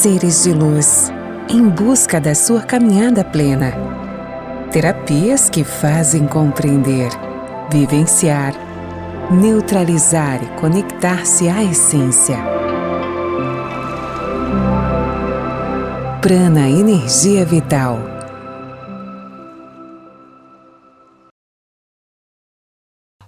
Seres de luz, em busca da sua caminhada plena. Terapias que fazem compreender, vivenciar, neutralizar e conectar-se à essência. Prana Energia Vital.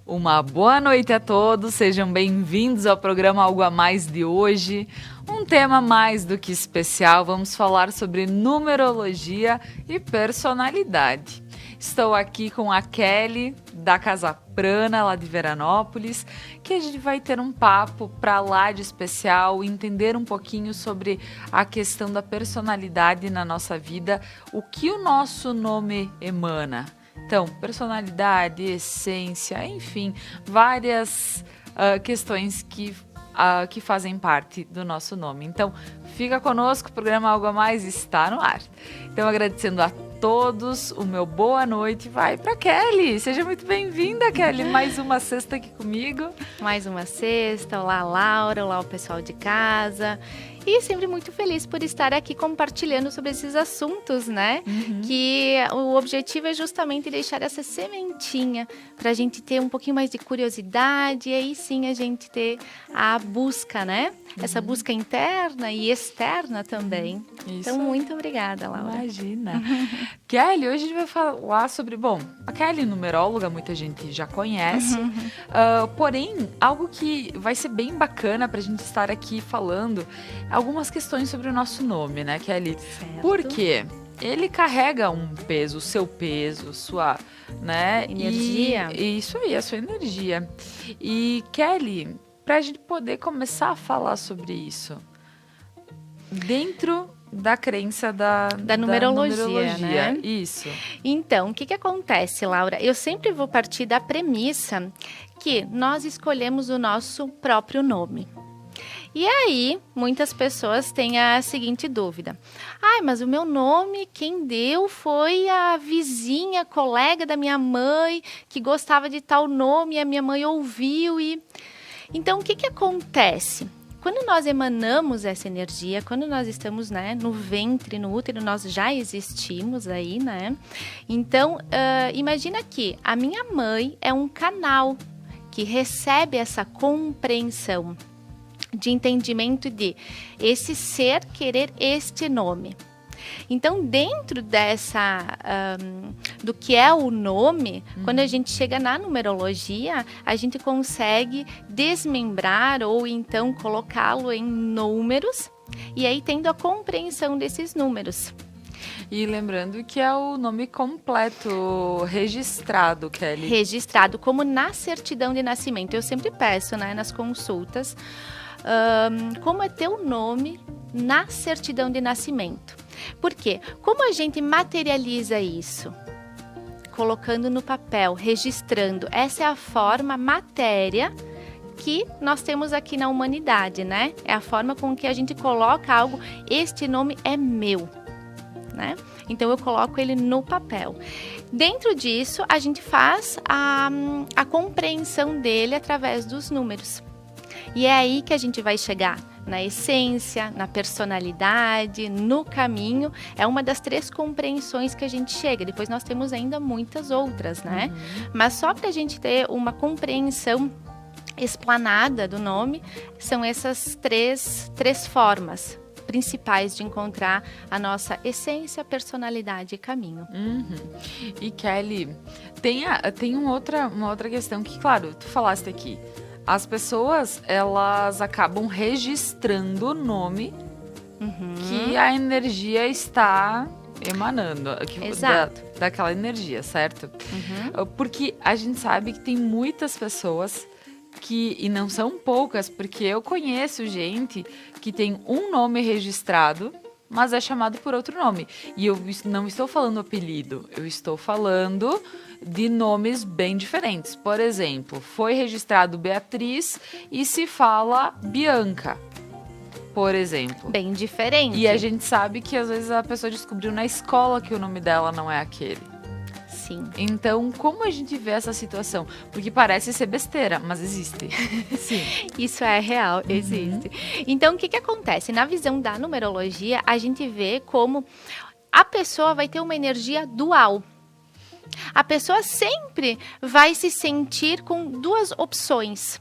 Uma boa noite a todos, sejam bem-vindos ao programa Algo a Mais de hoje. Um tema mais do que especial, vamos falar sobre numerologia e personalidade. Estou aqui com a Kelly, da Casa Prana, lá de Veranópolis, que a gente vai ter um papo para lá de especial, entender um pouquinho sobre a questão da personalidade na nossa vida, o que o nosso nome emana. Então, personalidade, essência, enfim, várias questões que fazem parte do nosso nome. Então, fica conosco, o programa Algo a Mais está no ar. Então, agradecendo a todos, o meu boa noite vai para Kelly. Seja muito bem-vinda, Kelly. Mais uma sexta aqui comigo. Mais uma sexta. Olá, Laura. Olá, o pessoal de casa. E sempre muito feliz por estar aqui compartilhando sobre esses assuntos, né? Que o objetivo é justamente deixar essa sementinha para a gente ter um pouquinho mais de curiosidade e aí sim a gente ter a busca, né? Essa busca interna e externa também. Isso. Então, muito obrigada, Laura. Imagina. Kelly, hoje a gente vai falar sobre... Bom, a Kelly, numeróloga, muita gente já conhece. Porém, algo que vai ser bem bacana para a gente estar aqui falando... Algumas questões sobre o nosso nome, né, Kelly? Certo. Por quê? Ele carrega um peso, o seu peso, sua, né? Energia. E isso aí, a sua energia. E, Kelly, para a gente poder começar a falar sobre isso, dentro da crença da numerologia, né? Isso. Então, o que acontece, Laura? Eu sempre vou partir da premissa que nós escolhemos o nosso próprio nome. E aí, muitas pessoas têm a seguinte dúvida. Mas o meu nome, quem deu foi a vizinha, colega da minha mãe, que gostava de tal nome, e a minha mãe ouviu e... Então, o que acontece? Quando nós emanamos essa energia, quando nós estamos, né, no ventre, no útero, nós já existimos aí, né? Então, imagina que a minha mãe é um canal que recebe essa compreensão de entendimento de esse ser querer este nome. Então, dentro dessa, do que é o nome, quando a gente chega na numerologia, a gente consegue desmembrar ou então colocá-lo em números e aí tendo a compreensão desses números. E lembrando que é o nome completo, registrado, Kelly. Registrado, como na certidão de nascimento. Eu sempre peço, né, nas consultas, como é teu nome na certidão de nascimento. Por quê? Como a gente materializa isso? Colocando no papel, registrando. Essa é a forma matéria que nós temos aqui na humanidade, né? É a forma com que a gente coloca algo, este nome é meu, né? Então, eu coloco ele no papel. Dentro disso, a gente faz a compreensão dele através dos números. E é aí que a gente vai chegar na essência, na personalidade, no caminho. É uma das 3 compreensões que a gente chega. Depois nós temos ainda muitas outras, né? Mas só para a gente ter uma compreensão explanada do nome, são essas três formas principais de encontrar a nossa essência, personalidade e caminho. E Kelly, tem uma outra questão que, claro, tu falaste aqui. As pessoas, elas acabam registrando o nome que a energia está emanando. Exato. Daquela energia, certo? Porque a gente sabe que tem muitas pessoas e não são poucas, porque eu conheço gente que tem um nome registrado, mas é chamado por outro nome. E eu não estou falando apelido, eu estou falando de nomes bem diferentes. Por exemplo, foi registrado Beatriz e se fala Bianca, por exemplo. Bem diferente. E a gente sabe que às vezes a pessoa descobriu na escola que o nome dela não é aquele. Sim. Então, como a gente vê essa situação? Porque parece ser besteira, mas existe. Sim. Isso é real, existe. Então, o que acontece? Na visão da numerologia, a gente vê como a pessoa vai ter uma energia dual. A pessoa sempre vai se sentir com duas opções.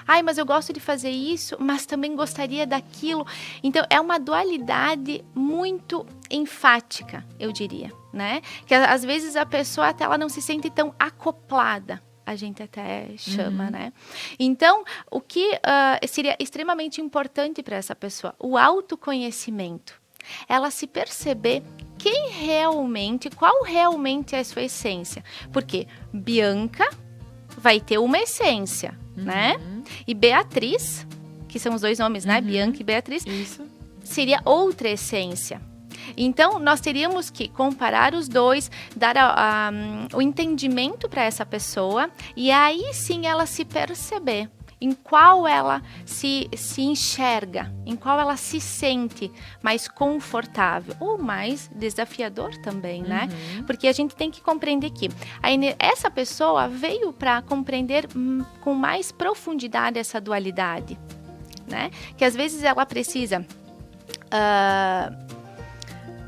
Ai, mas eu gosto de fazer isso, mas também gostaria daquilo. Então, é uma dualidade muito enfática, eu diria, né? Que às vezes a pessoa até ela não se sente tão acoplada. A gente até chama, né? Então, o que seria extremamente importante para essa pessoa? O autoconhecimento. Ela se perceber qual realmente é a sua essência. Porque Bianca vai ter uma essência, né? E Beatriz, que são os dois nomes, né? Bianca e Beatriz, Isso. seria outra essência. Então, nós teríamos que comparar os dois, dar o entendimento para essa pessoa e aí sim ela se perceber em qual ela se enxerga, em qual ela se sente mais confortável ou mais desafiador também, né? Porque a gente tem que compreender que essa pessoa veio para compreender com mais profundidade essa dualidade, né? Que às vezes ela precisa,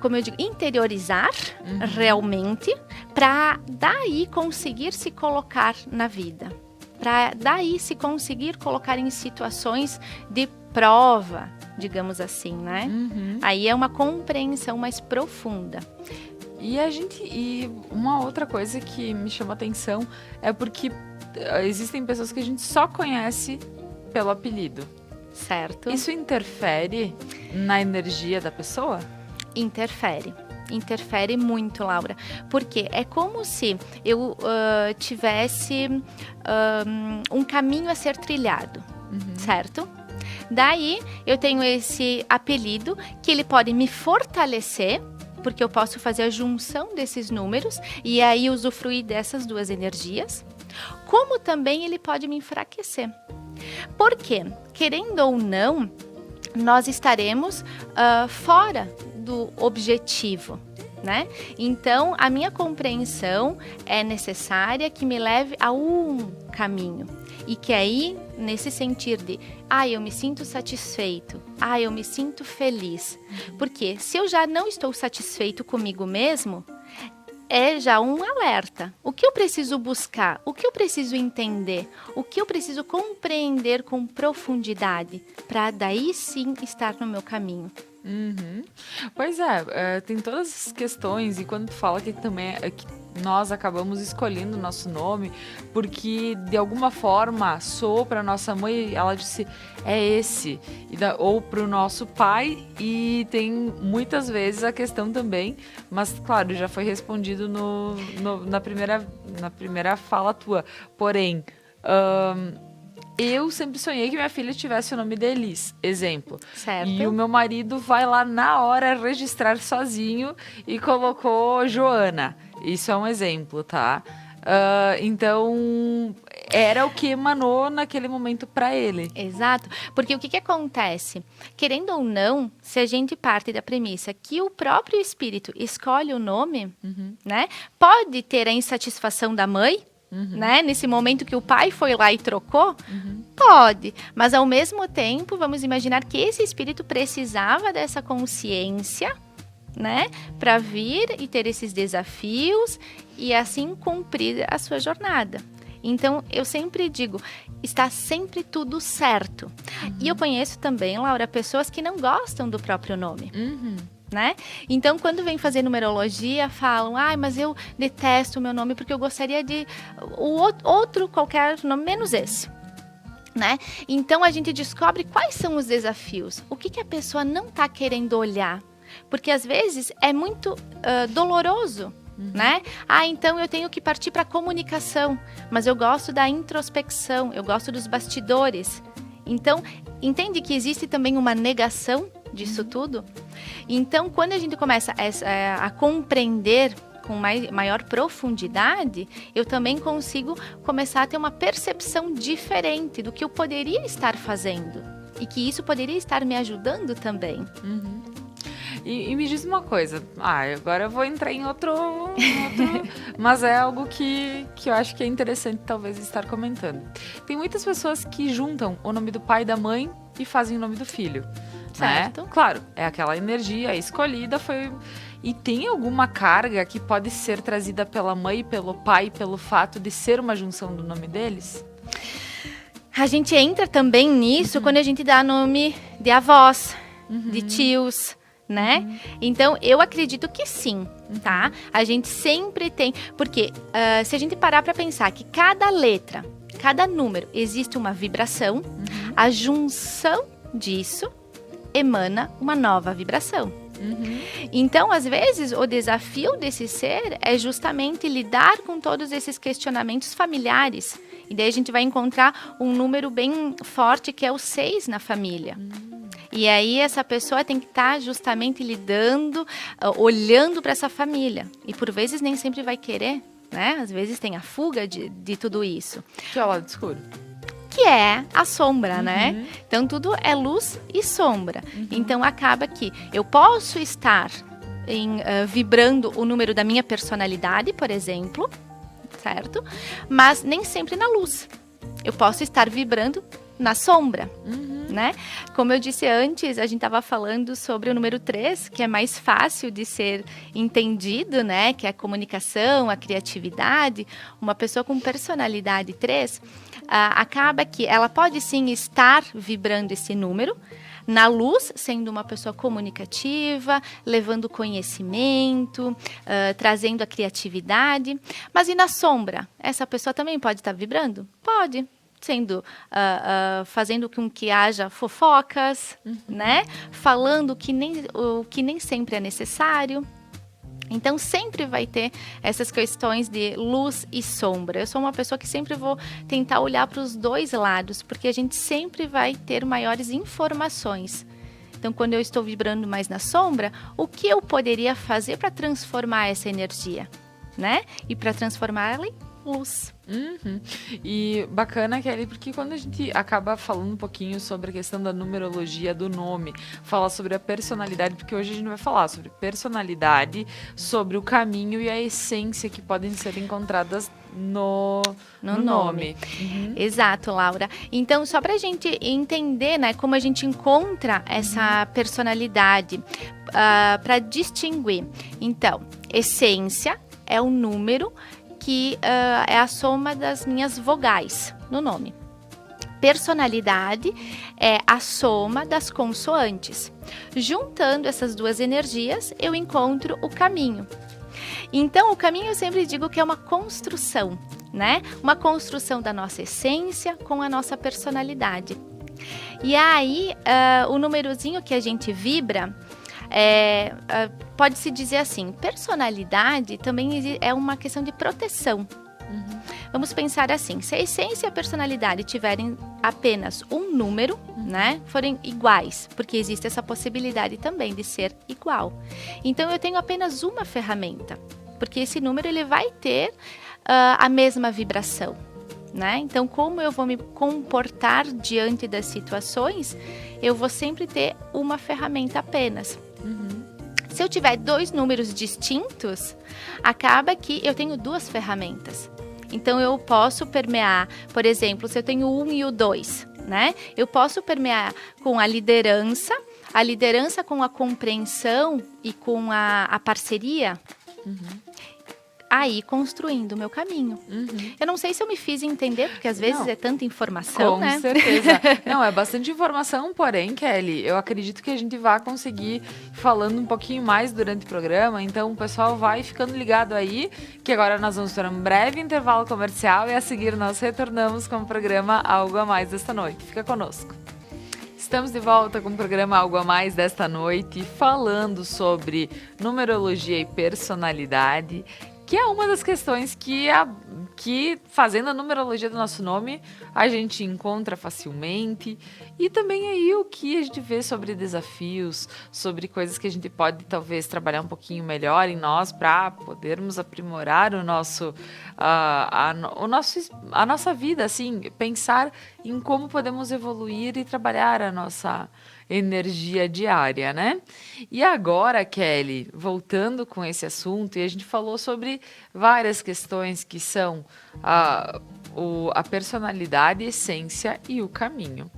como eu digo, interiorizar realmente para daí conseguir se colocar na vida. Para daí se conseguir colocar em situações de prova, digamos assim, né? Aí é uma compreensão mais profunda. E uma outra coisa que me chama atenção é porque existem pessoas que a gente só conhece pelo apelido. Certo? Isso interfere na energia da pessoa? Interfere muito, Laura, porque é como se eu tivesse um caminho a ser trilhado, certo? Daí eu tenho esse apelido que ele pode me fortalecer, porque eu posso fazer a junção desses números e aí usufruir dessas duas energias, como também ele pode me enfraquecer. Porque, querendo ou não, nós estaremos fora do objetivo, né? Então, a minha compreensão é necessária que me leve a um caminho. E que aí, nesse sentir de, eu me sinto satisfeito, eu me sinto feliz. Porque se eu já não estou satisfeito comigo mesmo, é já um alerta. O que eu preciso buscar? O que eu preciso entender? O que eu preciso compreender com profundidade? Para daí sim estar no meu caminho. Pois é, tem todas essas questões, e quando tu fala que também que nós acabamos escolhendo o nosso nome, porque de alguma forma soou para nossa mãe, ela disse, é esse, ou para o nosso pai, e tem muitas vezes a questão também, mas claro, já foi respondido na primeira fala tua, porém, eu sempre sonhei que minha filha tivesse o nome de Elis, exemplo. Certo. E o meu marido vai lá na hora registrar sozinho e colocou Joana. Isso é um exemplo, tá? Então, era o que emanou naquele momento para ele. Exato, porque o que acontece? Querendo ou não, se a gente parte da premissa que o próprio espírito escolhe o nome, né? Pode ter a insatisfação da mãe, né? Nesse momento que o pai foi lá e trocou, pode. Mas ao mesmo tempo, vamos imaginar que esse espírito precisava dessa consciência, né? Para vir e ter esses desafios e assim cumprir a sua jornada. Então, eu sempre digo, está sempre tudo certo. E eu conheço também, Laura, pessoas que não gostam do próprio nome. Né? Então, quando vem fazer numerologia, falam, mas eu detesto o meu nome porque eu gostaria de outro qualquer nome, menos esse. Né? Então, a gente descobre quais são os desafios. O que a pessoa não está querendo olhar. Porque, às vezes, é muito doloroso. Né? Então eu tenho que partir para a comunicação, mas eu gosto da introspecção, eu gosto dos bastidores. Então, entende que existe também uma negação disso tudo? Então, quando a gente começa a compreender com maior profundidade, eu também consigo começar a ter uma percepção diferente do que eu poderia estar fazendo. E que isso poderia estar me ajudando também. E me diz uma coisa, agora eu vou entrar em outro mas é algo que eu acho que é interessante talvez estar comentando. Tem muitas pessoas que juntam o nome do pai e da mãe e fazem o nome do filho. Certo. Né? Claro, é aquela energia escolhida, E tem alguma carga que pode ser trazida pela mãe e pelo pai pelo fato de ser uma junção do nome deles? A gente entra também nisso quando a gente dá nome de avós, de tios, né? Então, eu acredito que sim, tá? A gente sempre tem... Porque se a gente parar para pensar que cada letra, cada número, existe uma vibração, a junção disso emana uma nova vibração. Então, às vezes, o desafio desse ser é justamente lidar com todos esses questionamentos familiares. E daí a gente vai encontrar um número bem forte, que é o 6 na família. E aí essa pessoa tem que estar justamente lidando, olhando para essa família. E por vezes nem sempre vai querer, né? Às vezes tem a fuga de tudo isso. Que é o lado escuro. Que é a sombra, né? Então, tudo é luz e sombra. Então, acaba que eu posso estar vibrando o número da minha personalidade, por exemplo, certo? Mas nem sempre na luz. Eu posso estar vibrando na sombra, né? Como eu disse antes, a gente estava falando sobre o número 3, que é mais fácil de ser entendido, né? Que é a comunicação, a criatividade. Uma pessoa com personalidade 3, acaba que ela pode sim estar vibrando esse número, na luz, sendo uma pessoa comunicativa, levando conhecimento, trazendo a criatividade. Mas e na sombra? Essa pessoa também pode estar vibrando? Pode. Sendo, fazendo com que haja fofocas, né? Falando o que nem sempre é necessário. Então, sempre vai ter essas questões de luz e sombra. Eu sou uma pessoa que sempre vou tentar olhar para os dois lados, porque a gente sempre vai ter maiores informações. Então, quando eu estou vibrando mais na sombra, o que eu poderia fazer para transformar essa energia, né? E para transformá-la em luz. E bacana, Kelly, porque quando a gente acaba falando um pouquinho sobre a questão da numerologia do nome, fala sobre a personalidade, porque hoje a gente vai falar sobre personalidade, sobre o caminho e a essência que podem ser encontradas no nome. Exato, Laura. Então, só para a gente entender, né, como a gente encontra essa personalidade, para distinguir. Então, essência é o número que é a soma das minhas vogais no nome. Personalidade é a soma das consoantes. Juntando essas duas energias, eu encontro o caminho. Então, o caminho eu sempre digo que é uma construção, né? Uma construção da nossa essência com a nossa personalidade. E aí, o númerozinho que a gente vibra, pode-se dizer assim, personalidade também é uma questão de proteção. Vamos pensar assim, se a essência e a personalidade tiverem apenas um número, né, forem iguais, porque existe essa possibilidade também de ser igual. Então, eu tenho apenas uma ferramenta, porque esse número ele vai ter a mesma vibração. Né? Então, como eu vou me comportar diante das situações, eu vou sempre ter uma ferramenta apenas. Se eu tiver dois números distintos, acaba que eu tenho duas ferramentas. Então, eu posso permear, por exemplo, se eu tenho o 1 e o 2, né? Eu posso permear com a liderança com a compreensão e com a parceria, aí construindo o meu caminho. Eu não sei se eu me fiz entender, porque às vezes é tanta informação, né? Com certeza. Não, é bastante informação, porém, Kelly, eu acredito que a gente vai conseguir falando um pouquinho mais durante o programa, então o pessoal vai ficando ligado aí, que agora nós vamos para um breve intervalo comercial e a seguir nós retornamos com o programa Algo a Mais desta noite. Fica conosco. Estamos de volta com o programa Algo a Mais desta noite, falando sobre numerologia e personalidade, que é uma das questões que que, fazendo a numerologia do nosso nome, a gente encontra facilmente. E também aí o que a gente vê sobre desafios, sobre coisas que a gente pode talvez trabalhar um pouquinho melhor em nós para podermos aprimorar a nossa vida, assim, pensar em como podemos evoluir e trabalhar a nossa energia diária, né? E agora, Kelly, voltando com esse assunto, e a gente falou sobre várias questões que são a personalidade, a essência e o caminho.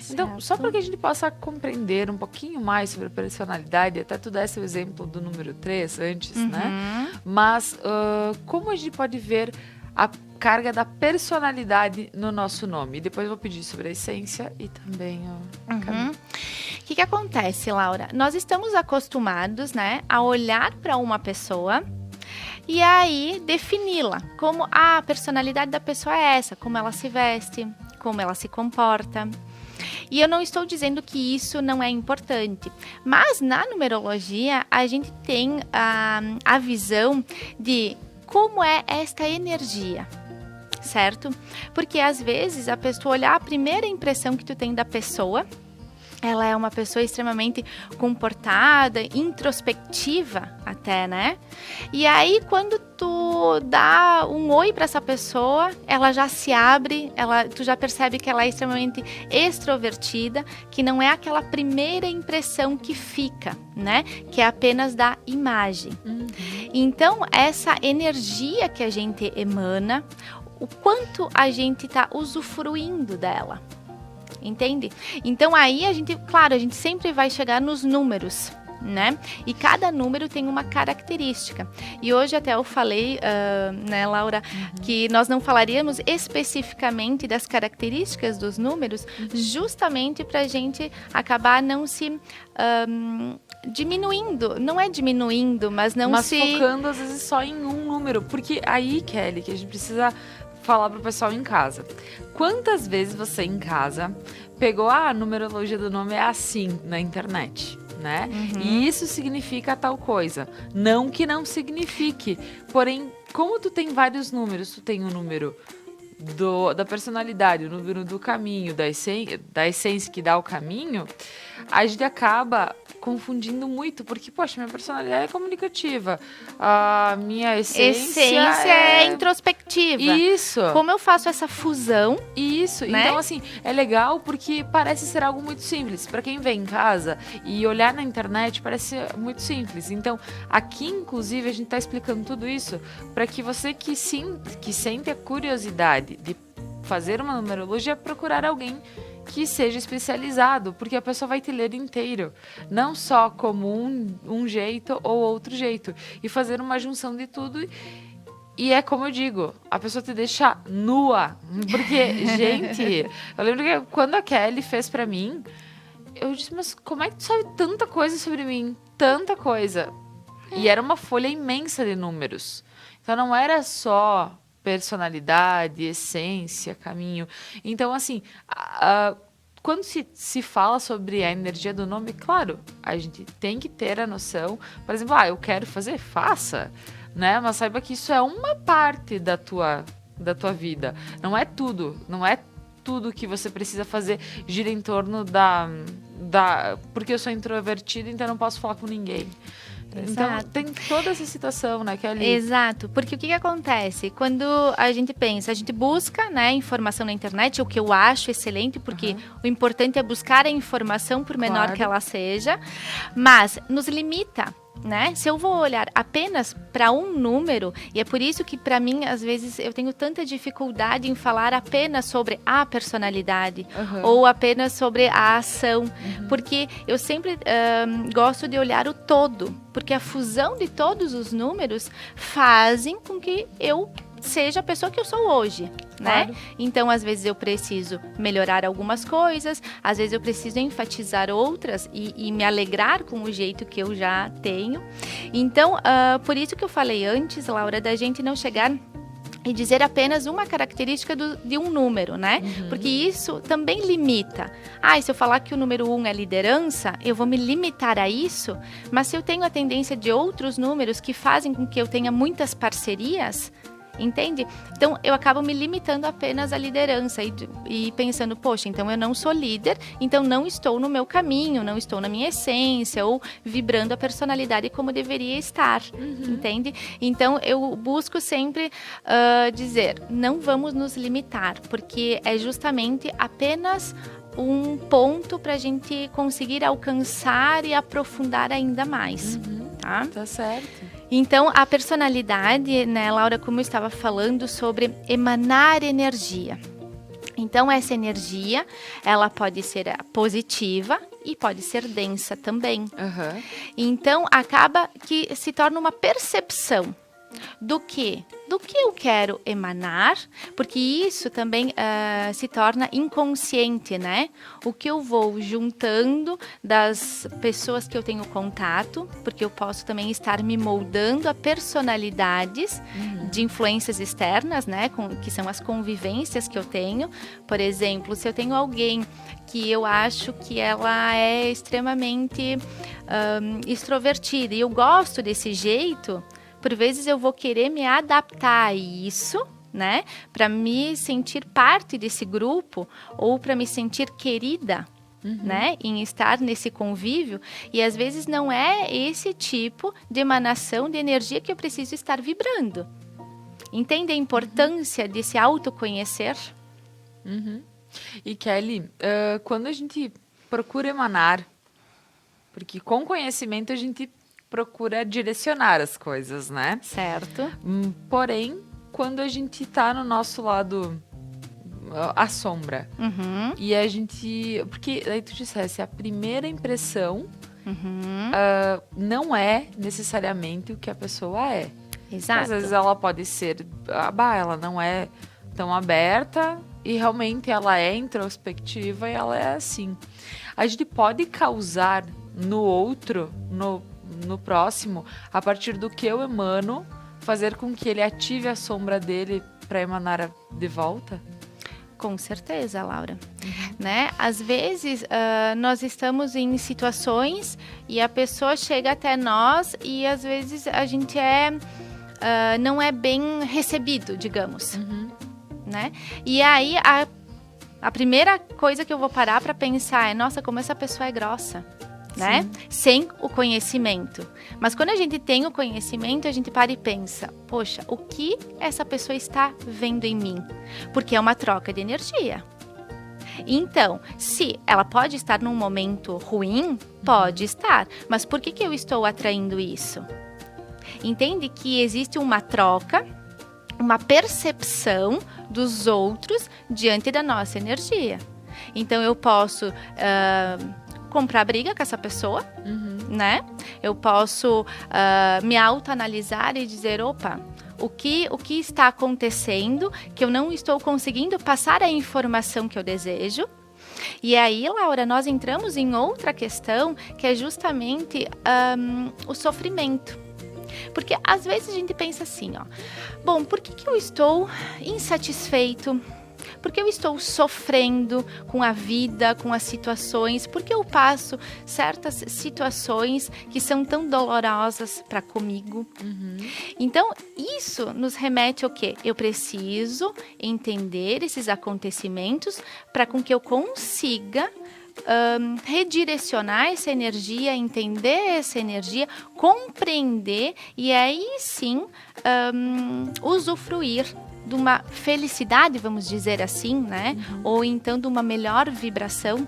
Então, só para que a gente possa compreender um pouquinho mais sobre a personalidade, até tu desse o exemplo do número 3 antes, né? Mas como a gente pode ver a carga da personalidade no nosso nome? E depois eu vou pedir sobre a essência e também o caminho. O que acontece, Laura? Nós estamos acostumados, né, a olhar para uma pessoa e aí defini-la como a personalidade da pessoa é essa, como ela se veste, como ela se comporta. E eu não estou dizendo que isso não é importante, mas na numerologia a gente tem a visão de como é esta energia, certo? Porque às vezes a pessoa olhar a primeira impressão que tu tem da pessoa, ela é uma pessoa extremamente comportada, introspectiva até, né? E aí, quando tu dá um oi para essa pessoa, ela já se abre, tu já percebe que ela é extremamente extrovertida, que não é aquela primeira impressão que fica, né? Que é apenas da imagem. Então, essa energia que a gente emana, o quanto a gente está usufruindo dela. Entende? Então aí a gente sempre vai chegar nos números, né? E cada número tem uma característica. E hoje até eu falei, né, Laura, que nós não falaríamos especificamente das características dos números, justamente para a gente acabar não se diminuindo. Não é diminuindo, mas focando às vezes só em um número. Porque aí, Kelly, que a gente precisa falar pro pessoal em casa. Quantas vezes você em casa pegou a numerologia do nome é assim na internet, né? E isso significa tal coisa. Não que não signifique. Porém, como tu tem vários números, tu tem o número da personalidade, o número do caminho, da essência que dá o caminho, a gente acaba confundindo muito, porque, poxa, minha personalidade é comunicativa, a minha essência é introspectiva. Isso. Como eu faço essa fusão? Isso. Né? Então, assim, é legal porque parece ser algo muito simples. Para quem vem em casa e olhar na internet, parece muito simples. Então, aqui, inclusive, a gente tá explicando tudo isso para que você que sente a curiosidade de fazer uma numerologia, procurar alguém que seja especializado, porque a pessoa vai te ler inteiro, não só como um jeito ou outro jeito, e fazer uma junção de tudo. E é como eu digo, a pessoa te deixa nua, porque, gente, eu lembro que quando a Kelly fez pra mim, eu disse, mas como é que tu sabe tanta coisa sobre mim? Tanta coisa. E era uma folha imensa de números. Então não era só personalidade, essência, caminho. Então, assim, quando se fala sobre a energia do nome, claro, a gente tem que ter a noção, por exemplo, eu quero fazer, faça, né? Mas saiba que isso é uma parte da tua vida. Não é tudo que você precisa fazer gira em torno porque eu sou introvertida, então eu não posso falar com ninguém. Então, tem toda essa situação, né, Kelly? Exato, porque o que acontece? Quando a gente busca, né, informação na internet, o que eu acho excelente, porque o importante é buscar a informação, por menor que ela seja, mas nos limita, né? Se eu vou olhar apenas para um número, e é por isso que para mim, às vezes, eu tenho tanta dificuldade em falar apenas sobre a personalidade ou apenas sobre a ação, porque eu sempre gosto de olhar o todo, porque a fusão de todos os números fazem com que eu seja a pessoa que eu sou hoje, né? Claro. Então, às vezes eu preciso melhorar algumas coisas, às vezes eu preciso enfatizar outras e me alegrar com o jeito que eu já tenho. Então, por isso que eu falei antes, Laura, da gente não chegar e dizer apenas uma característica de um número, né? Porque isso também limita. Se eu falar que o número 1 é liderança, eu vou me limitar a isso, mas se eu tenho a tendência de outros números que fazem com que eu tenha muitas parcerias, Entende? Então, eu acabo me limitando apenas à liderança e pensando, poxa, então eu não sou líder, então não estou no meu caminho, não estou na minha essência, ou vibrando a personalidade como deveria estar, entende? Então, eu busco sempre dizer, não vamos nos limitar, porque é justamente apenas um ponto para a gente conseguir alcançar e aprofundar ainda mais, tá? Tá certo. Então, a personalidade, né, Laura, como eu estava falando sobre emanar energia. Então, essa energia, ela pode ser positiva e pode ser densa também. Então, acaba que se torna uma percepção do que eu quero emanar, porque isso também se torna inconsciente, né? O que eu vou juntando das pessoas que eu tenho contato, porque eu posso também estar me moldando a personalidades de influências externas, né? Que são as convivências que eu tenho. Por exemplo, se eu tenho alguém que eu acho que ela é extremamente extrovertida e eu gosto desse jeito, por vezes eu vou querer me adaptar a isso, né? Para me sentir parte desse grupo ou para me sentir querida, né? Em estar nesse convívio. E às vezes não é esse tipo de emanação de energia que eu preciso estar vibrando. Entende a importância de se autoconhecer? E Kelly, quando a gente procura emanar, porque com conhecimento a gente procura direcionar as coisas, né? Certo. Porém, quando a gente tá no nosso lado, a sombra, e a gente... Porque aí tu dissesse, a primeira impressão não é necessariamente o que a pessoa é. Exato. Às vezes ela pode ser, ela não é tão aberta e realmente ela é introspectiva e ela é assim. A gente pode causar no outro, no próximo, a partir do que eu emano, fazer com que ele ative a sombra dele para emanar de volta? Com certeza, Laura. Né? Às vezes, nós estamos em situações e a pessoa chega até nós e às vezes a gente não é bem recebido, digamos. Né? E aí, a primeira coisa que eu vou parar para pensar é, nossa, como essa pessoa é grossa. Né? Sem o conhecimento. Mas quando a gente tem o conhecimento, a gente para e pensa, poxa, o que essa pessoa está vendo em mim? Porque é uma troca de energia. Então, se ela pode estar num momento ruim, pode estar. Mas por que eu estou atraindo isso? Entende que existe uma troca, uma percepção dos outros diante da nossa energia. Então, eu posso... comprar briga com essa pessoa, né? Eu posso me autoanalisar e dizer, opa, o que está acontecendo que eu não estou conseguindo passar a informação que eu desejo? E aí, Laura, nós entramos em outra questão que é justamente o sofrimento. Porque às vezes a gente pensa assim, bom, por que eu estou insatisfeito? Porque eu estou sofrendo com a vida, com as situações, porque eu passo certas situações que são tão dolorosas para comigo. Então, isso nos remete ao quê? Eu preciso entender esses acontecimentos para com que eu consiga redirecionar essa energia, entender essa energia, compreender e aí sim usufruir de uma felicidade, vamos dizer assim, né? Ou então de uma melhor vibração,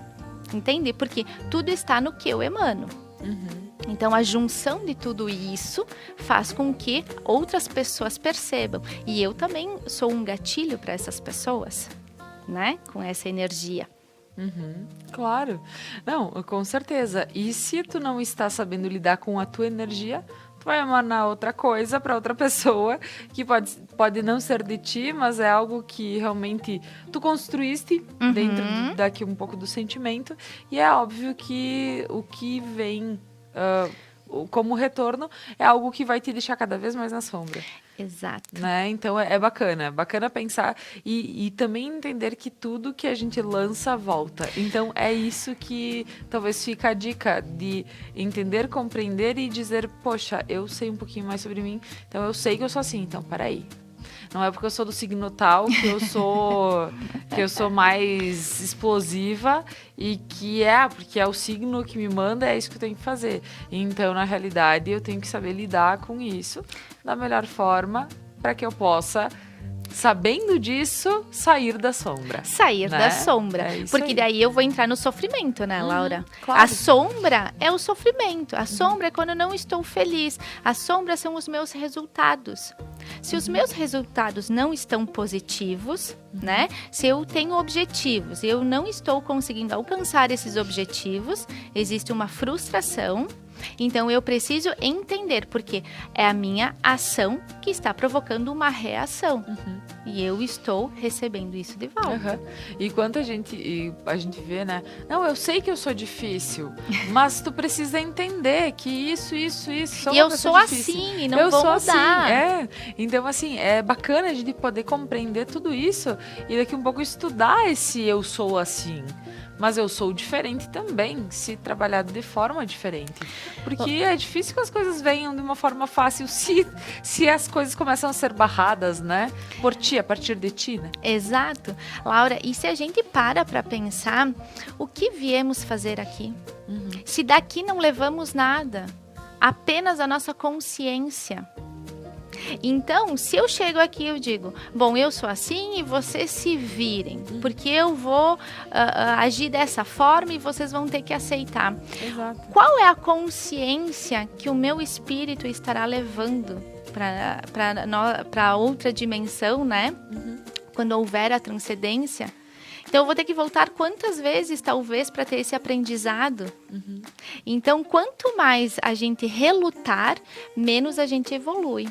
entende? Porque tudo está no que eu emano. Então, a junção de tudo isso faz com que outras pessoas percebam. E eu também sou um gatilho para essas pessoas, né? Com essa energia. Claro. Não, com certeza. E se tu não está sabendo lidar com a tua energia, tu vai emanar outra coisa para outra pessoa que pode não ser de ti, mas é algo que realmente tu construíste dentro daqui um pouco do sentimento. E é óbvio que o que vem como retorno é algo que vai te deixar cada vez mais na sombra. Exato. Né? Então é bacana pensar e também entender que tudo que a gente lança volta. Então é isso que talvez fica a dica de entender, compreender e dizer, poxa, eu sei um pouquinho mais sobre mim, então eu sei que eu sou assim, então peraí. Não é porque eu sou do signo tal que eu sou mais explosiva e porque é o signo que me manda, é isso que eu tenho que fazer. Então, na realidade, eu tenho que saber lidar com isso da melhor forma para que eu possa, sabendo disso, sair da sombra. Sair né? da sombra. Porque daí eu vou entrar no sofrimento, né, Laura? Claro. A sombra é o sofrimento. A sombra é quando eu não estou feliz. A sombra são os meus resultados. Se os meus resultados não estão positivos, né? Se eu tenho objetivos e eu não estou conseguindo alcançar esses objetivos, existe uma frustração. Então, eu preciso entender, porque é a minha ação que está provocando uma reação. E eu estou recebendo isso de volta. E quanto a gente vê, né? Não, eu sei que eu sou difícil, mas tu precisa entender que isso, sou e eu sou difícil. Assim, e não eu vou sou mudar. Assim, Então, assim, é bacana a gente poder compreender tudo isso e daqui um pouco estudar esse eu sou assim. Mas eu sou diferente também, se trabalhado de forma diferente. Porque é difícil que as coisas venham de uma forma fácil se as coisas começam a ser barradas, né? Por ti, a partir de ti, né? Exato. Laura, e se a gente para pensar, o que viemos fazer aqui? Se daqui não levamos nada, apenas a nossa consciência. Então, se eu chego aqui e eu digo, bom, eu sou assim e vocês se virem, porque eu vou agir dessa forma e vocês vão ter que aceitar. Exato. Qual é a consciência que o meu espírito estará levando para outra dimensão, né? Quando houver a transcendência? Então, eu vou ter que voltar quantas vezes, talvez, para ter esse aprendizado. Então, quanto mais a gente relutar, menos a gente evolui.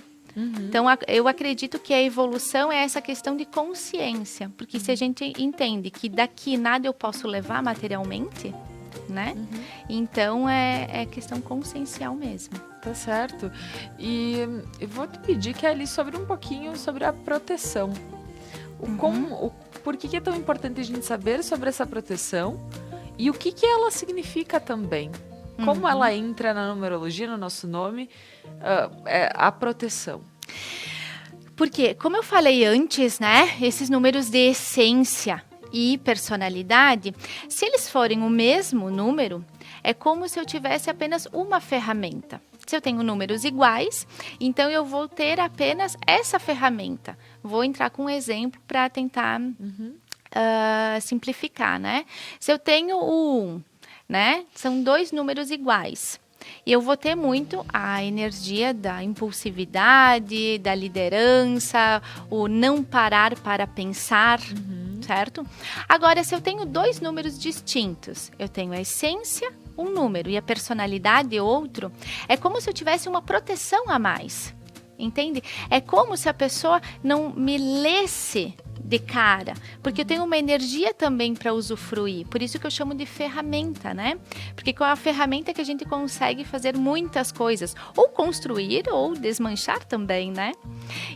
Então, eu acredito que a evolução é essa questão de consciência. Porque se a gente entende que daqui nada eu posso levar materialmente, né? Então, é questão consciencial mesmo. Tá certo. E eu vou te pedir, Kelly, um pouquinho sobre a proteção. Por que é tão importante a gente saber sobre essa proteção e o que ela significa também? Como ela entra na numerologia, no nosso nome, a proteção? Porque, como eu falei antes, né, esses números de essência e personalidade, se eles forem o mesmo número, é como se eu tivesse apenas uma ferramenta. Se eu tenho números iguais, então eu vou ter apenas essa ferramenta. Vou entrar com um exemplo para tentar simplificar, né? Se eu tenho o 1, né? São 2 números iguais. E eu vou ter muito a energia da impulsividade, da liderança, o não parar para pensar, certo? Agora, se eu tenho 2 números distintos, eu tenho a essência, um número, e a personalidade, outro, é como se eu tivesse uma proteção a mais, entende? É como se a pessoa não me lesse de cara, porque eu tenho uma energia também para usufruir, por isso que eu chamo de ferramenta, né? Porque com a ferramenta que a gente consegue fazer muitas coisas, ou construir ou desmanchar também, né?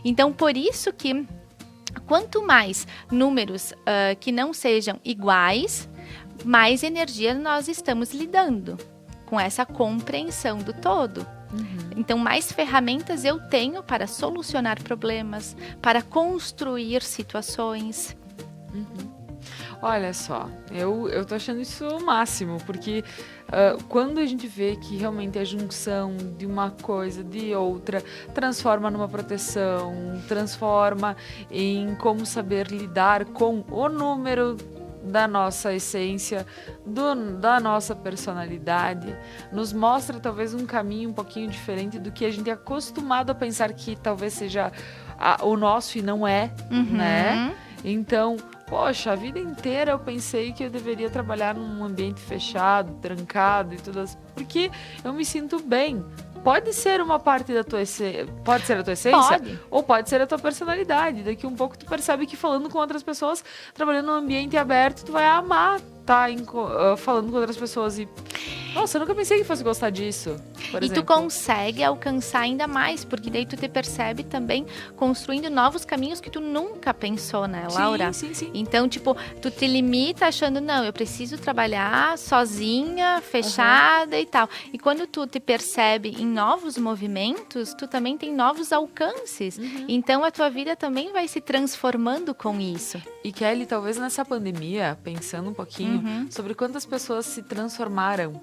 Então, por isso que quanto mais números que não sejam iguais, mais energia nós estamos lidando com essa compreensão do todo. Então, mais ferramentas eu tenho para solucionar problemas, para construir situações. Olha só, eu tô achando isso o máximo, porque quando a gente vê que realmente a junção de uma coisa de outra transforma numa proteção, transforma em como saber lidar com o número da nossa essência, da nossa personalidade, nos mostra talvez um caminho um pouquinho diferente do que a gente é acostumado a pensar que talvez seja o nosso e não é, né? Então, poxa, a vida inteira eu pensei que eu deveria trabalhar num ambiente fechado, trancado e tudo assim, porque eu me sinto bem. Pode ser uma parte da tua essência, pode ser a tua essência, ou pode ser a tua personalidade. Daqui um pouco tu percebe que falando com outras pessoas, trabalhando num ambiente aberto, tu vai amar tá falando com outras pessoas e... Nossa, eu nunca pensei que fosse gostar disso, por exemplo. Tu consegue alcançar ainda mais, porque daí tu te percebe também construindo novos caminhos que tu nunca pensou, né, Laura? Sim. Então, tipo, tu te limita achando, não, eu preciso trabalhar sozinha, fechada e tal. E quando tu te percebe em novos movimentos, tu também tem novos alcances. Então, a tua vida também vai se transformando com isso. E Kelly, talvez nessa pandemia, pensando um pouquinho sobre quantas pessoas se transformaram.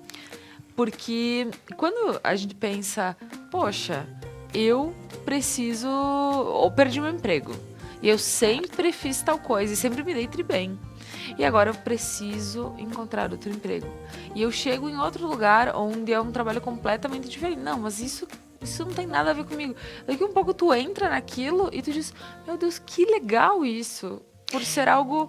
Porque quando a gente pensa, poxa, eu preciso, ou perdi meu emprego, e eu sempre fiz tal coisa, e sempre me dei bem, e agora eu preciso encontrar outro emprego. E eu chego em outro lugar onde é um trabalho completamente diferente. Não, mas isso não tem nada a ver comigo. Daqui um pouco tu entra naquilo e tu diz, meu Deus, que legal isso. Por ser algo...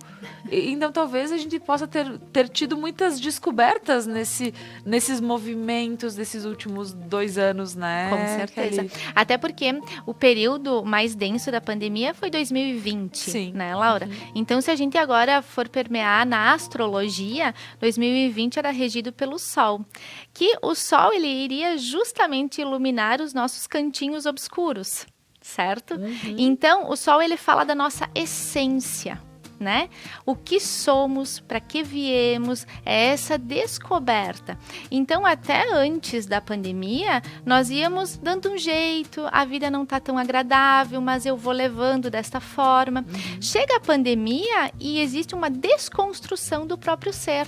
Então, talvez a gente possa ter tido muitas descobertas nesses movimentos desses últimos 2 anos, né? Com certeza. Até porque o período mais denso da pandemia foi 2020, né, Laura? Então, se a gente agora for permear na astrologia, 2020 era regido pelo Sol. Que o Sol, ele iria justamente iluminar os nossos cantinhos obscuros. Certo? Então, o Sol, ele fala da nossa essência, né? O que somos, para que viemos, é essa descoberta. Então, até antes da pandemia, nós íamos dando um jeito, a vida não tá tão agradável, mas eu vou levando desta forma. Chega a pandemia e existe uma desconstrução do próprio ser.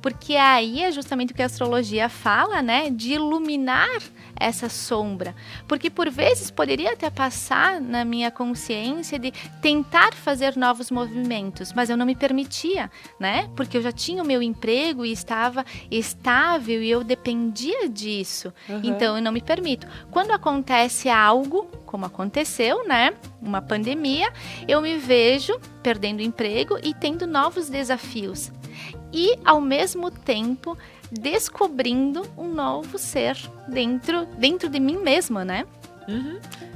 Porque aí é justamente o que a astrologia fala, né? De iluminar essa sombra. Porque por vezes poderia até passar na minha consciência de tentar fazer novos movimentos, mas eu não me permitia, né? Porque eu já tinha o meu emprego e estava estável e eu dependia disso. Então eu não me permito. Quando acontece algo, como aconteceu, né? Uma pandemia, eu me vejo perdendo emprego e tendo novos desafios. E, ao mesmo tempo, descobrindo um novo ser dentro de mim mesma, né?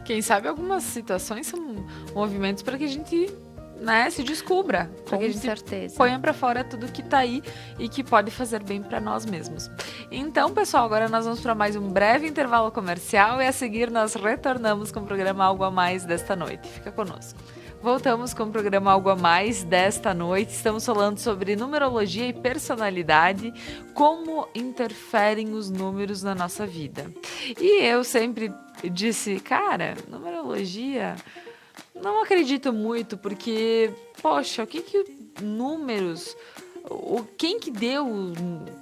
Quem sabe algumas situações são movimentos para que a gente, né, se descubra. Para que a gente ponha para fora tudo que tá aí e que pode fazer bem para nós mesmos. Então, pessoal, agora nós vamos para mais um breve intervalo comercial e a seguir nós retornamos com o programa Algo a Mais desta noite. Fica conosco. Voltamos com o programa Algo a Mais desta noite. Estamos falando sobre numerologia e personalidade, como interferem os números na nossa vida. E eu sempre disse, cara, numerologia, não acredito muito, porque, poxa, o que números... Quem que deu,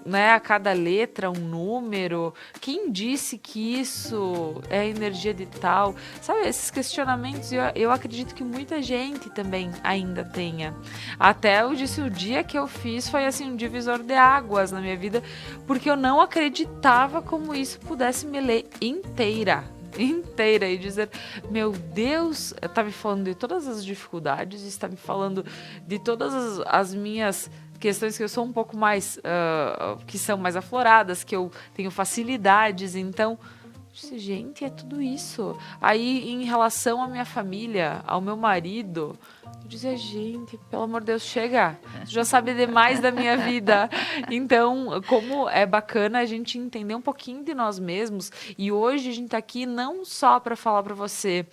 né, a cada letra um número? Quem disse que isso é energia de tal? Sabe, esses questionamentos eu acredito que muita gente também ainda tenha. Até eu disse, o dia que eu fiz foi assim um divisor de águas na minha vida, porque eu não acreditava como isso pudesse me ler inteira e dizer, meu Deus, está me falando de todas as dificuldades, está me falando de todas as minhas questões que eu sou um pouco mais, que são mais afloradas, que eu tenho facilidades, então, gente, é tudo isso. Aí, em relação à minha família, ao meu marido, eu dizia, gente, pelo amor de Deus, chega, tu já sabe demais da minha vida. Então, como é bacana a gente entender um pouquinho de nós mesmos, e hoje a gente tá aqui não só para falar para você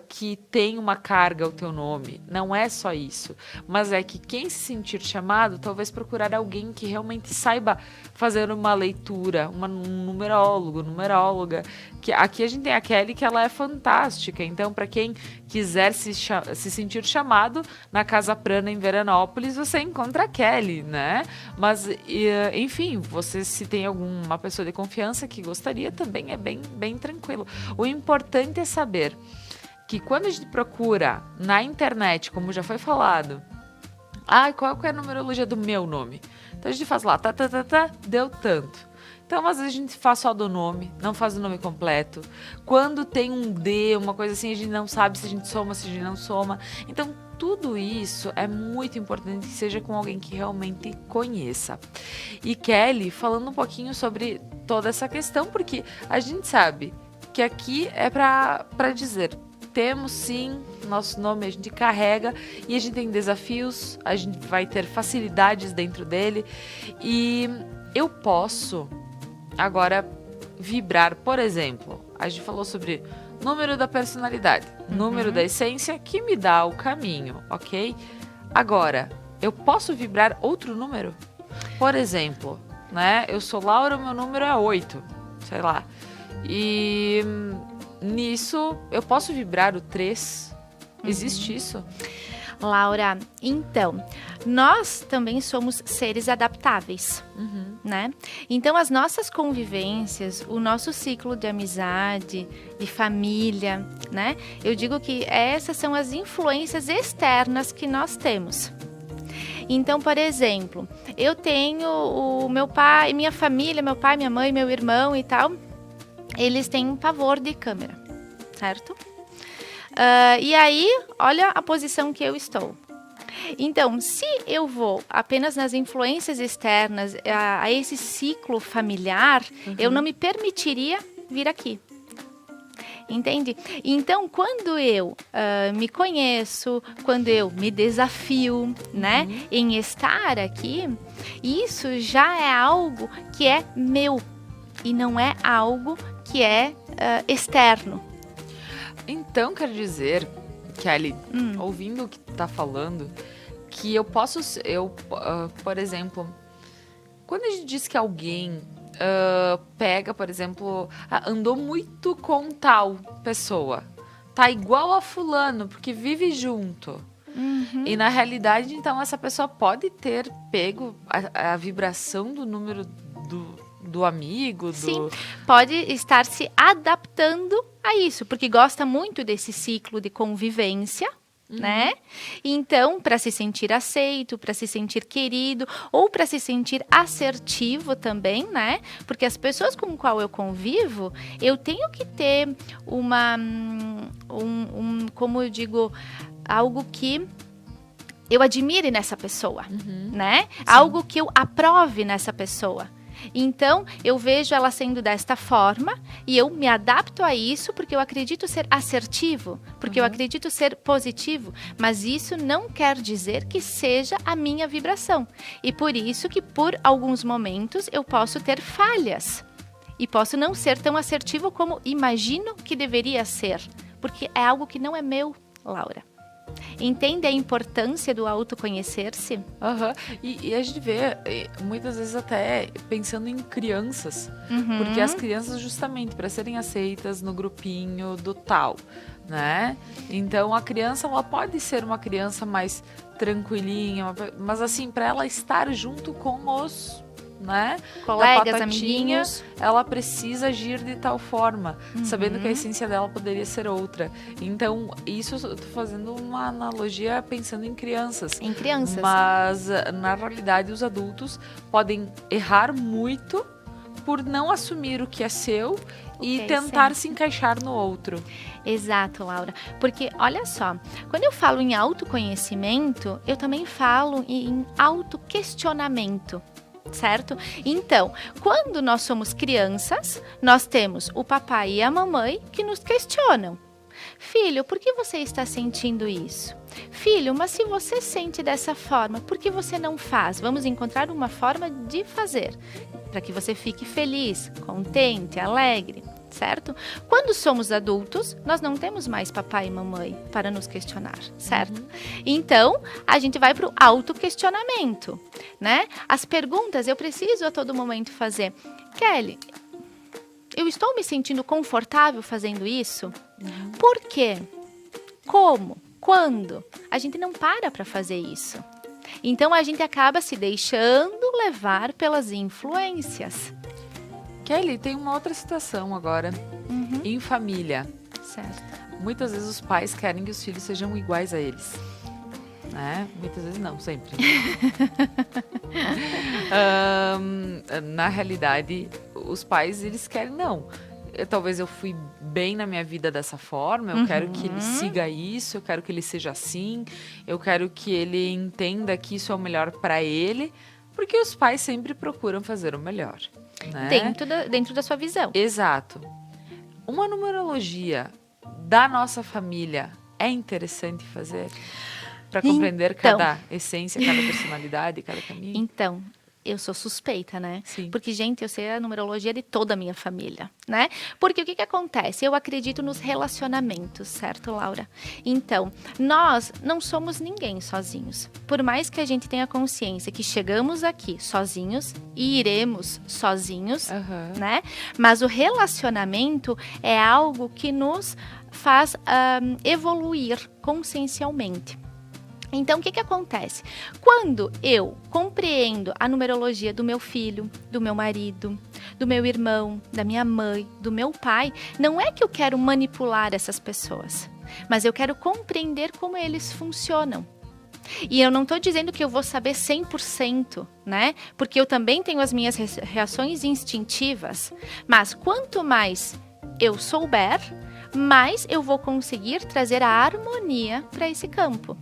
que tem uma carga o teu nome, não é só isso, mas é que quem se sentir chamado, talvez procurar alguém que realmente saiba fazer uma leitura, um numerólogo, numeróloga, que aqui a gente tem a Kelly, que ela é fantástica, então para quem quiser se sentir chamado, na Casa Prana em Veranópolis, você encontra a Kelly, né? Mas, enfim, você se tem alguma pessoa de confiança que gostaria, também é bem tranquilo. O importante é saber que quando a gente procura na internet, como já foi falado, qual é a numerologia do meu nome? Então a gente faz lá, deu tanto. Então, às vezes a gente faz só do nome, não faz o nome completo. Quando tem um D, uma coisa assim, a gente não sabe se a gente soma, se a gente não soma. Então, tudo isso é muito importante que seja com alguém que realmente conheça. E Kelly, falando um pouquinho sobre toda essa questão, porque a gente sabe que aqui é para dizer... Temos sim nosso nome, a gente carrega e a gente tem desafios, a gente vai ter facilidades dentro dele. E eu posso agora vibrar, por exemplo, a gente falou sobre número da personalidade, número da essência que me dá o caminho, ok? Agora, eu posso vibrar outro número? Por exemplo, né? Eu sou Laura, meu número é 8, sei lá. E nisso, eu posso vibrar o 3? Existe isso? Laura, então, nós também somos seres adaptáveis, né? Então, as nossas convivências, o nosso ciclo de amizade, de família, né? Eu digo que essas são as influências externas que nós temos. Então, por exemplo, eu tenho o meu pai, minha família, meu pai, minha mãe, meu irmão e tal, eles têm um pavor de câmera, certo? E aí, olha a posição que eu estou. Então, se eu vou apenas nas influências externas, a esse ciclo familiar, eu não me permitiria vir aqui. Entende? Então, quando eu me conheço, quando eu me desafio, né, em estar aqui, isso já é algo que é meu e não é algo que é externo. Então, quer dizer, Kelly, ouvindo o que tu tá falando, que eu posso, por exemplo, quando a gente diz que alguém pega, por exemplo, andou muito com tal pessoa, tá igual a fulano, porque vive junto. E na realidade, então, essa pessoa pode ter pego a vibração do número do amigo. Sim, pode estar se adaptando a isso, porque gosta muito desse ciclo de convivência, né? Então, para se sentir aceito, para se sentir querido, ou para se sentir assertivo também, né? Porque as pessoas com qual eu convivo, eu tenho que ter como eu digo, algo que eu admire nessa pessoa, né? Sim. Algo que eu aprove nessa pessoa. Então, eu vejo ela sendo desta forma e eu me adapto a isso porque eu acredito ser assertivo, porque eu acredito ser positivo, mas isso não quer dizer que seja a minha vibração. E por isso que por alguns momentos eu posso ter falhas e posso não ser tão assertivo como imagino que deveria ser, porque é algo que não é meu, Laura. Entende a importância do autoconhecer-se? E a gente vê, muitas vezes até pensando em crianças, porque as crianças justamente para serem aceitas no grupinho do tal, né? Então a criança, ela pode ser uma criança mais tranquilinha, mas assim, para ela estar junto com os, né, colegas, amiguinhos, ela precisa agir de tal forma, sabendo que a essência dela poderia ser outra. Então, isso eu tô fazendo uma analogia pensando em crianças. Em crianças. Mas, na realidade, os adultos podem errar muito por não assumir o que é seu e tentar se encaixar no outro. Exato, Laura. Porque, olha só, quando eu falo em autoconhecimento, eu também falo em autoquestionamento. Certo? Então, quando nós somos crianças, nós temos o papai e a mamãe que nos questionam. Filho, por que você está sentindo isso? Filho, mas se você sente dessa forma, por que você não faz? Vamos encontrar uma forma de fazer, para que você fique feliz, contente, alegre. Certo? Quando somos adultos, nós não temos mais papai e mamãe para nos questionar, certo? Então, a gente vai para o autoquestionamento, né? As perguntas eu preciso a todo momento fazer. Kelly, eu estou me sentindo confortável fazendo isso? Por quê? Como? Quando? A gente não para fazer isso. Então, a gente acaba se deixando levar pelas influências. Kelly, tem uma outra situação agora, em família. Certo. Muitas vezes os pais querem que os filhos sejam iguais a eles. Né? Muitas vezes não, sempre. Na realidade, os pais, eles querem, não. Talvez eu fui bem na minha vida dessa forma, eu quero que ele siga isso, eu quero que ele seja assim, eu quero que ele entenda que isso é o melhor para ele, porque os pais sempre procuram fazer o melhor. Né? Dentro da sua visão. Exato. Uma numerologia da nossa família é interessante fazer para compreender cada essência, cada personalidade, cada caminho? Então, eu sou suspeita, né? Sim. Porque, gente, eu sei a numerologia de toda a minha família, né? Porque o que acontece? Eu acredito nos relacionamentos, certo, Laura? Então, nós não somos ninguém sozinhos. Por mais que a gente tenha consciência que chegamos aqui sozinhos e iremos sozinhos, né? Mas o relacionamento é algo que nos faz evoluir consciencialmente. Então, o que acontece? Quando eu compreendo a numerologia do meu filho, do meu marido, do meu irmão, da minha mãe, do meu pai, não é que eu quero manipular essas pessoas, mas eu quero compreender como eles funcionam. E eu não estou dizendo que eu vou saber 100%, né? Porque eu também tenho as minhas reações instintivas. Mas quanto mais eu souber, mais eu vou conseguir trazer a harmonia para esse campo.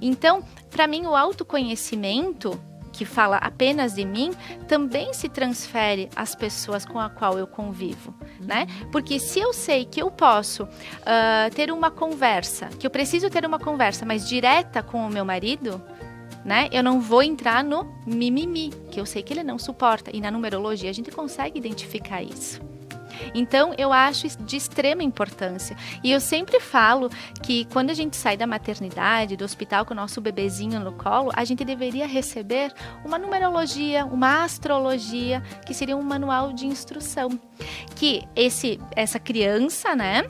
Então, para mim, o autoconhecimento, que fala apenas de mim, também se transfere às pessoas com a qual eu convivo, né? Porque se eu sei que eu posso ter uma conversa, que eu preciso ter uma conversa mais direta com o meu marido, né? Eu não vou entrar no mimimi, que eu sei que ele não suporta. E na numerologia a gente consegue identificar isso. Então, eu acho de extrema importância. E eu sempre falo que quando a gente sai da maternidade, do hospital com o nosso bebezinho no colo, a gente deveria receber uma numerologia, uma astrologia, que seria um manual de instrução. Que essa criança, né,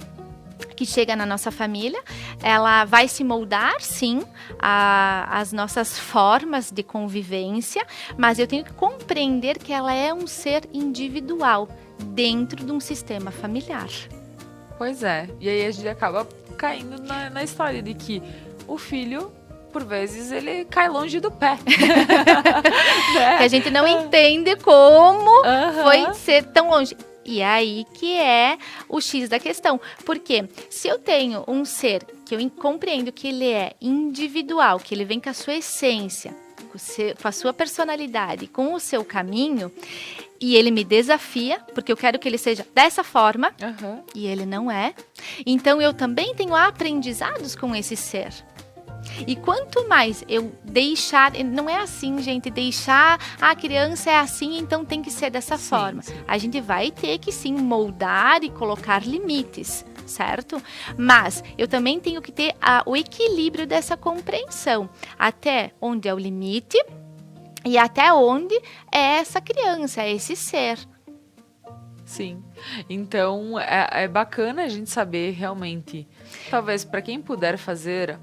que chega na nossa família, ela vai se moldar, sim, às nossas formas de convivência, mas eu tenho que compreender que ela é um ser individual, dentro de um sistema familiar. Pois é, e aí a gente acaba caindo na história de que o filho, por vezes, ele cai longe do pé. Né? Que a gente não entende como foi ser tão longe. E aí que é o X da questão. Porque se eu tenho um ser que eu compreendo que ele é individual, que ele vem com a sua essência, com a sua personalidade, com o seu caminho, e ele me desafia, porque eu quero que ele seja dessa forma, e ele não é. Então, eu também tenho aprendizados com esse ser. E quanto mais eu deixar, não é assim, gente, deixar a criança é assim, então tem que ser dessa forma. Sim. A gente vai ter que sim moldar e colocar limites, certo? Mas eu também tenho que ter o equilíbrio dessa compreensão. Até onde é o limite e até onde é essa criança, é esse ser. Sim, então é bacana a gente saber realmente, talvez para quem puder fazer,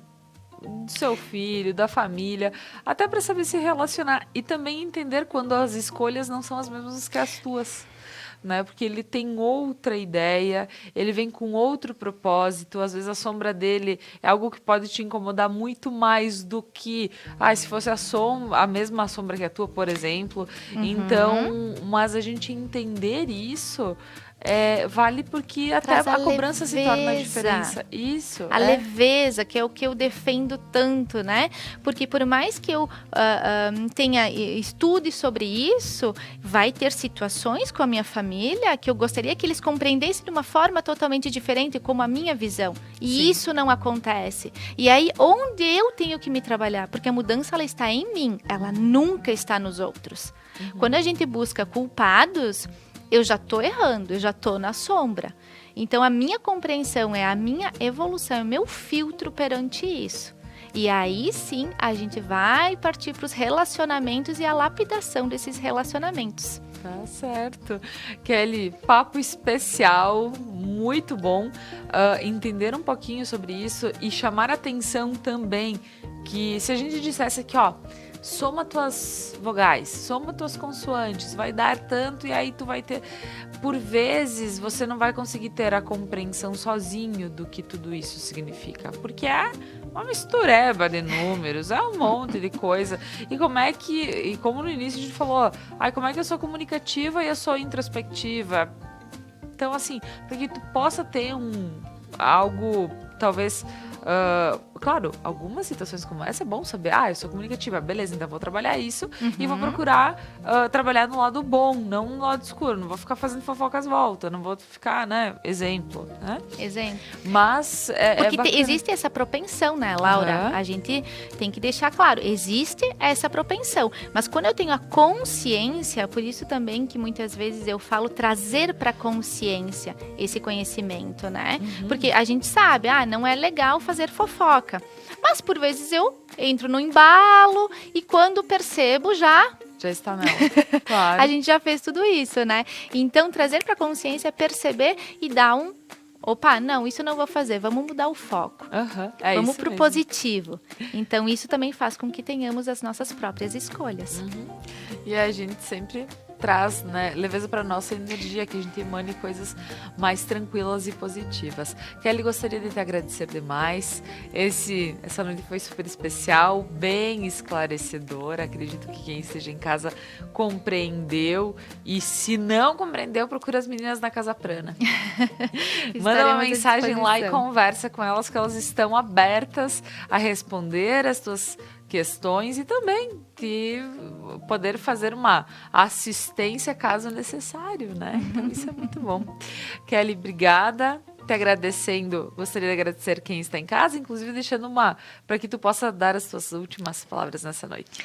do seu filho, da família, até para saber se relacionar e também entender quando as escolhas não são as mesmas que as tuas. Né? Porque ele tem outra ideia, ele vem com outro propósito, às vezes a sombra dele é algo que pode te incomodar muito mais do que se fosse a mesma sombra que a tua, por exemplo. Então, mas a gente entender isso vale porque até a cobrança se torna a diferença. Isso. A leveza, que é o que eu defendo tanto, né? Porque por mais que eu estude sobre isso, vai ter situações com a minha família que eu gostaria que eles compreendessem de uma forma totalmente diferente, como a minha visão. E Sim. isso não acontece. E aí, onde eu tenho que me trabalhar? Porque a mudança, ela está em mim, ela nunca está nos outros. Quando a gente busca culpados, eu já estou errando, eu já estou na sombra. Então, a minha compreensão é a minha evolução, é o meu filtro perante isso. E aí, sim, a gente vai partir para os relacionamentos e a lapidação desses relacionamentos. Tá certo. Kelly, papo especial, muito bom. Entender um pouquinho sobre isso e chamar atenção também que se a gente dissesse aqui, soma tuas vogais, soma tuas consoantes, vai dar tanto e aí tu vai ter... Por vezes, você não vai conseguir ter a compreensão sozinho do que tudo isso significa, porque é uma mistureba de números, é um monte de coisa. E como no início a gente falou, como é que eu sou comunicativa e eu sou introspectiva? Então, assim, para que tu possa ter algo, talvez... claro, algumas situações como essa é bom saber, eu sou comunicativa, beleza, então vou trabalhar isso e vou procurar trabalhar no lado bom, não no lado escuro, não vou ficar fazendo fofocas volta, não vou ficar, né, exemplo, né? Exemplo. Mas porque existe essa propensão, né, Laura? A gente tem que deixar claro, existe essa propensão, mas quando eu tenho a consciência, por isso também que muitas vezes eu falo trazer para consciência esse conhecimento, né? Porque a gente sabe, não é legal fazer fofoca, mas por vezes eu entro no embalo e quando percebo já está nela. Claro. A gente já fez tudo isso, né? Então trazer para consciência, perceber e dar opa, não, isso não vou fazer, vamos mudar o foco. Vamos pro positivo. Então, isso também faz com que tenhamos as nossas próprias escolhas. E a gente sempre traz, né, leveza para nossa energia, que a gente emane coisas mais tranquilas e positivas. Kelly, gostaria de te agradecer demais. Essa noite foi super especial, bem esclarecedora. Acredito que quem esteja em casa compreendeu. E se não compreendeu, procura as meninas na Casa Prana. Manda uma mensagem lá e conversa com elas, que elas estão abertas a responder as tuas questões e também de poder fazer uma assistência caso necessário, né? Então isso é muito bom. Kelly, obrigada. Te agradecendo, gostaria de agradecer quem está em casa, inclusive deixando para que tu possa dar as tuas últimas palavras nessa noite.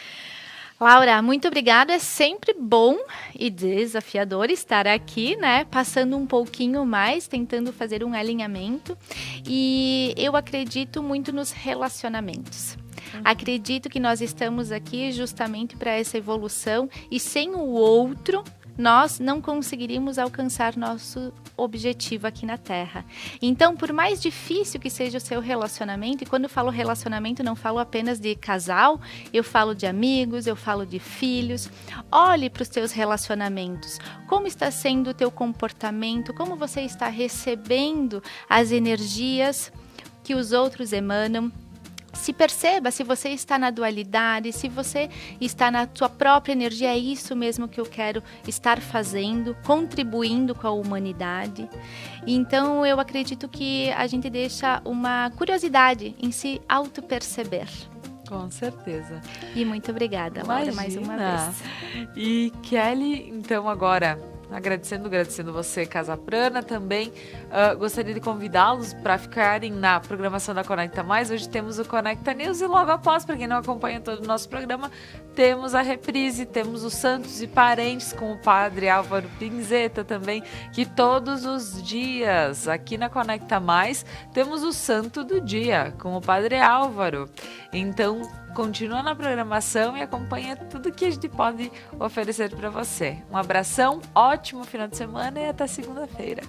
Laura, muito obrigada. É sempre bom e desafiador estar aqui, né? Passando um pouquinho mais, tentando fazer um alinhamento. E eu acredito muito nos relacionamentos. Acredito que nós estamos aqui justamente para essa evolução e sem o outro, nós não conseguiríamos alcançar nosso objetivo aqui na Terra. Então, por mais difícil que seja o seu relacionamento, e quando eu falo relacionamento, não falo apenas de casal, eu falo de amigos, eu falo de filhos. Olhe para os teus relacionamentos. Como está sendo o teu comportamento? Como você está recebendo as energias que os outros emanam? Se perceba se você está na dualidade, se você está na sua própria energia, é isso mesmo que eu quero estar fazendo, contribuindo com a humanidade. Então, eu acredito que a gente deixa uma curiosidade em se auto-perceber. Com certeza. E muito obrigada, Laura, mais uma vez. E Kelly, então agora, agradecendo você, Casa Prana, também gostaria de convidá-los para ficarem na programação da Conecta Mais. Hoje temos o Conecta News e logo após, para quem não acompanha todo o nosso programa, temos a reprise, temos os Santos e Parentes com o Padre Álvaro Pinzeta também, que todos os dias aqui na Conecta Mais temos o Santo do Dia com o Padre Álvaro. Então, continua na programação e acompanha tudo que a gente pode oferecer para você. Um abração, ótimo final de semana e até segunda-feira.